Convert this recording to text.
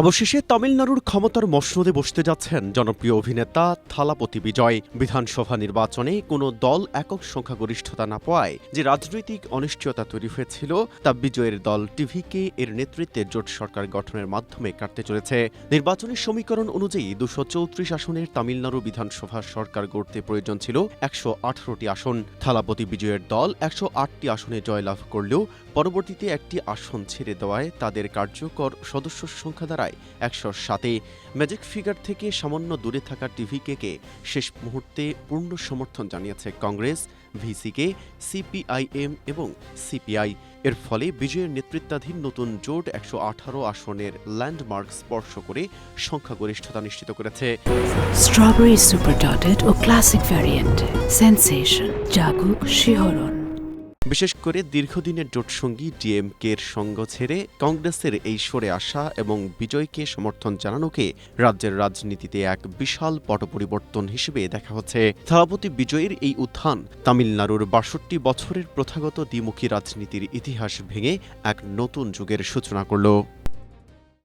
অবশেষে তামিলনাড়ুর ক্ষমতার মসনদে বসতে যাচ্ছেন জনপ্রিয় অভিনেতা থালাপতি বিজয়। বিধানসভা নির্বাচনে কোনো দল একক সংখ্যাগরিষ্ঠতা না পাওয়ায় যে রাজনৈতিক অনিশ্চয়তা তৈরি হয়েছিল তা বিজয়ের দল টিভিকে এর নেতৃত্বে জোট সরকার গঠনের মাধ্যমে কাটতে চলেছে। নির্বাচনী সমীকরণ অনুযায়ী ২৩৪ আসনের তামিলনাড়ু বিধানসভা সরকার গড়তে প্রয়োজন ছিল ১১৮টি আসন। থালাপতি বিজয়ের দল ১০৮টি আসনে জয়লাভ করলেও পরবর্তীতে একটি আসন ছেড়ে দেওয়ায় তাদের কার্যকর সদস্য সংখ্যা দাঁড়ায় ১০৭-এ। ম্যাজিক ফিগার থেকে সামান্য দূরে থাকা টিভিকে শেষ মুহূর্তে পূর্ণ সমর্থন জানিয়েছে কংগ্রেস, ভিসিকে, সিপিআইএম এবং সিপিআই। এর ফলে বিজয়ের নেতৃত্বাধীন নতুন জোট ১১৮ আসনের ল্যান্ডমার্ক স্পর্শ করে সংখ্যাগরিষ্ঠতা নিশ্চিত করেছে। স্ট্রবেরি সুপার ডটেড ও ক্লাসিক ভ্যারিয়েন্টে সেন্সেশন জাগুক শিহরণ। বিশেষ করে দীর্ঘদিনের জোটসঙ্গী ডিএমকের সঙ্গ ছেড়ে কংগ্রেসের এই সরে আসা এবং বিজয়কে সমর্থন জানানোকে রাজ্যের রাজনীতিতে এক বিশাল পট পরিবর্তন হিসেবে দেখা হচ্ছে। থালাপতি বিজয়ের এই উত্থান তামিলনাড়ুর ৬২ বছরের প্রথাগত দ্বিমুখী রাজনীতির ইতিহাস ভেঙে এক নতুন যুগের সূচনা করল।